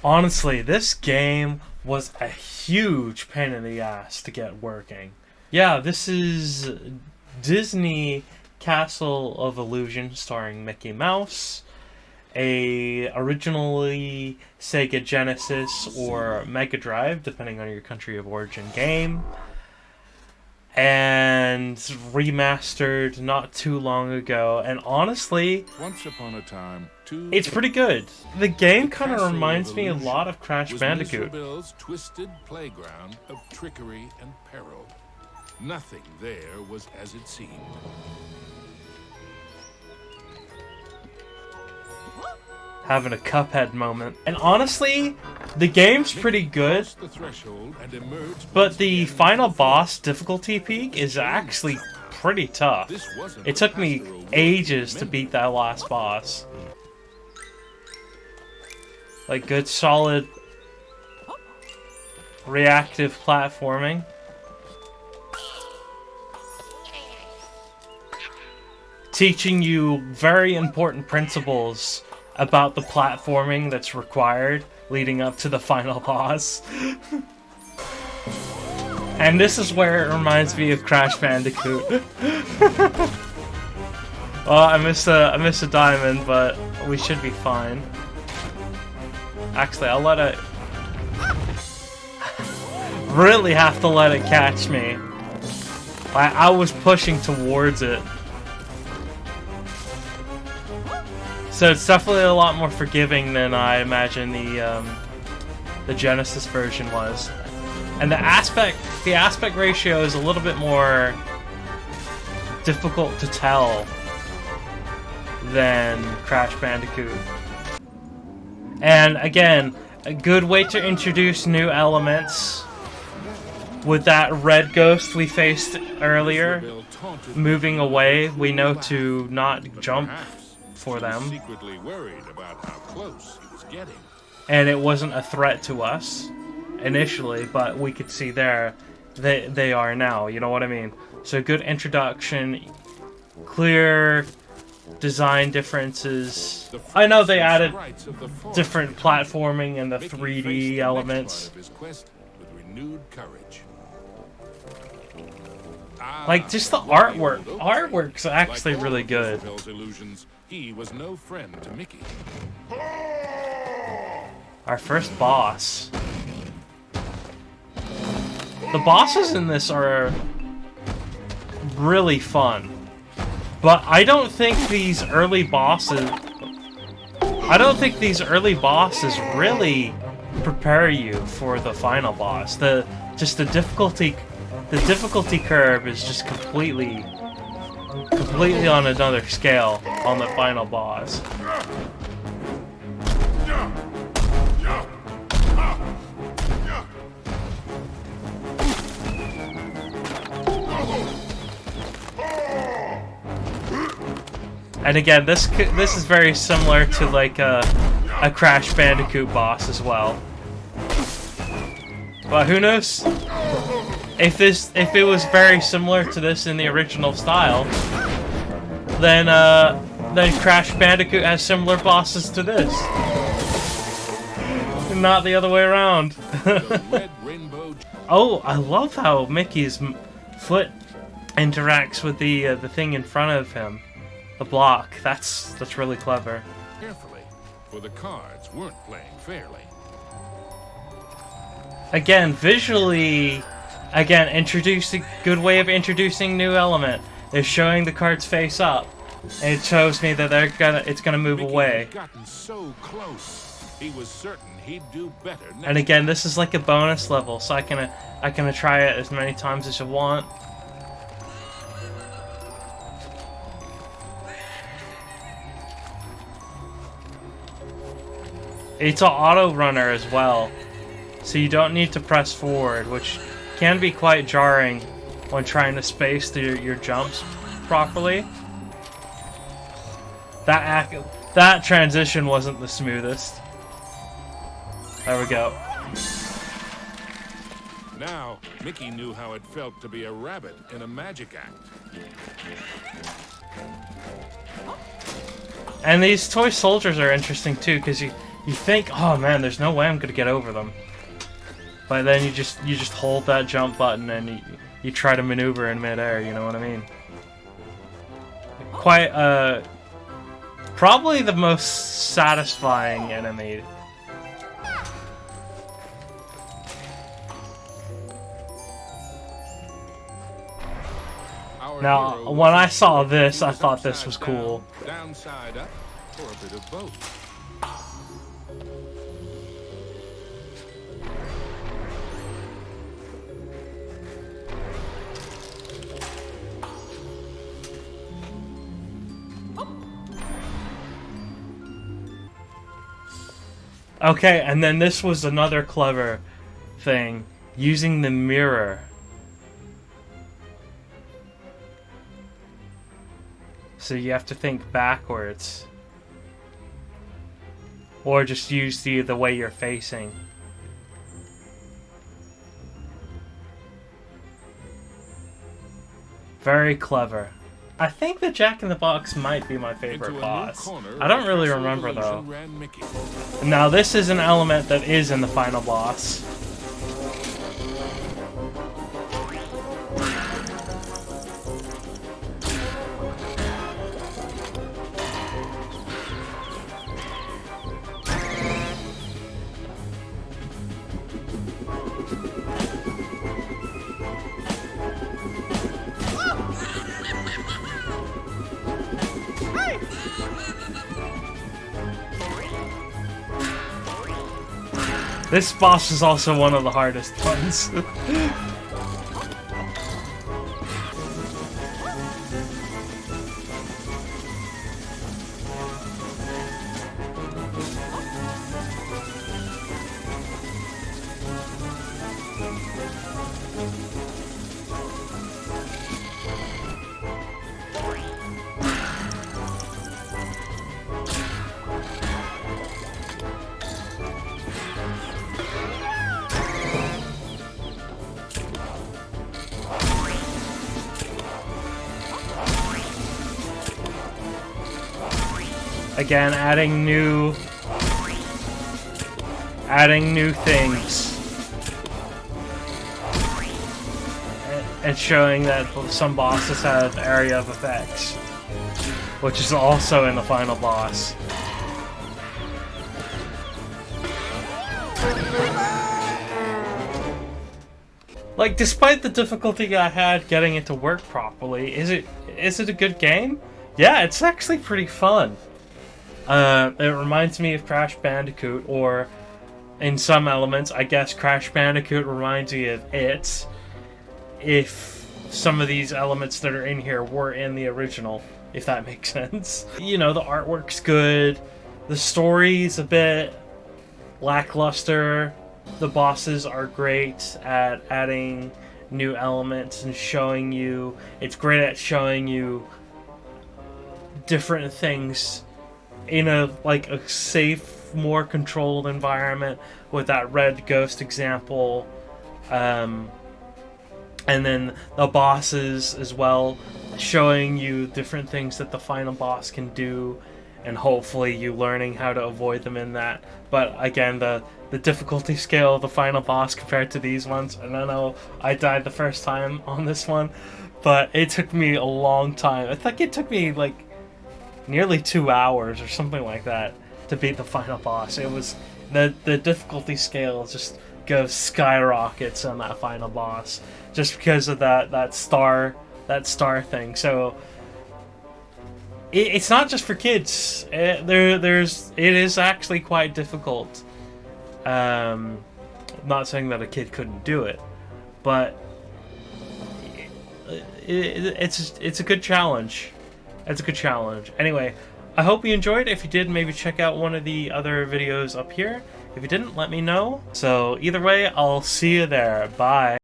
Honestly, this game was a huge pain in the ass to get working. Yeah, this is Disney Castle of Illusion starring Mickey Mouse, a originally Sega Genesis or Mega Drive, depending on your country of origin game, and remastered not too long ago. And honestly, once upon a time, it's pretty good. The game kind of reminds me a lot of Crash Bandicoot. Bill's twisted playground of trickery and peril. Nothing there was as it seemed. Having a Cuphead moment. And honestly, the game's pretty good, but the final boss difficulty peak is actually pretty tough. It took me ages to beat that last boss. Like good solid reactive platforming. Teaching you very important principles about the platforming that's required leading up to the final boss. And this is where it reminds me of Crash Bandicoot. Well, I missed a diamond, but we should be fine. Actually, I'll let it... really have to let it catch me. I was pushing towards it. So it's definitely a lot more forgiving than I imagine the Genesis version was. And the aspect ratio is a little bit more difficult to tell than Crash Bandicoot. And again, a good way to introduce new elements with that red ghost we faced earlier. Moving away, we know to not jump for them. And it wasn't a threat to us initially, but we could see there they are now, you know what I mean? So good introduction, clear design differences. I know they added different platforming and the 3D elements. Like just the artwork. Artwork's actually really good. He was no friend to Mickey. Our first boss. The bosses in this are really fun. But I don't think these early bosses really prepare you for the final boss. The difficulty curve is just completely on another scale on the final boss. And again, this is very similar to like a Crash Bandicoot boss as well. But who knows? If it was very similar to this in the original style, then Crash Bandicoot has similar bosses to this, not the other way around. Oh, I love how Mickey's foot interacts with the thing in front of him, the block. That's really clever. Carefully, for the cards weren't playing fairly. Again, visually. Again, introducing good way of introducing new element is showing the cards face up. And it shows me that it's gonna move away. Gotten so close. He was certain he'd do better next And again, this is like a bonus level, so I can try it as many times as I want. It's an auto runner as well, so you don't need to press forward, which can be quite jarring when trying to space your jumps properly. That transition wasn't the smoothest. There we go. Now, Mickey knew how it felt to be a rabbit in a magic act. And these toy soldiers are interesting too, because you You think, oh man, there's no way I'm gonna get over them. But then you just hold that jump button and you try to maneuver in midair, you know what I mean? Quite, probably the most satisfying enemy. Now, when I saw this, I thought this was cool. Downside up, or a bit of both. Okay, and then this was another clever thing, using the mirror. So you have to think backwards. Or just use the way you're facing. Very clever. I think the Jack in the Box might be my favorite boss. I don't really remember though. Now this is an element that is in the final boss. This boss is also one of the hardest ones. Again, adding new things. And showing that some bosses have area of effects, which is also in the final boss. Like, despite the difficulty I had getting it to work properly, is it a good game? Yeah, it's actually pretty fun. It reminds me of Crash Bandicoot, or in some elements, I guess Crash Bandicoot reminds me of it, if some of these elements that are in here were in the original, if that makes sense. You know, the artwork's good, the story's a bit lackluster, the bosses are great at adding new elements and showing you, it's great at showing you different things in a safe, more controlled environment, with that red ghost example, and then the bosses as well, showing you different things that the final boss can do, and hopefully you learning how to avoid them in that. But again, the difficulty scale of the final boss compared to these ones, and I know I died the first time on this one, but it took me a long time. I think it took me like nearly 2 hours or something like that to beat the final boss. It was the difficulty scale just goes skyrockets on that final boss just because of that star thing. So it's not just for kids. It is actually quite difficult. Not saying that a kid couldn't do it, but it's a good challenge. It's a good challenge. Anyway, I hope you enjoyed. If you did, maybe check out one of the other videos up here. If you didn't, let me know. So either way, I'll see you there. Bye.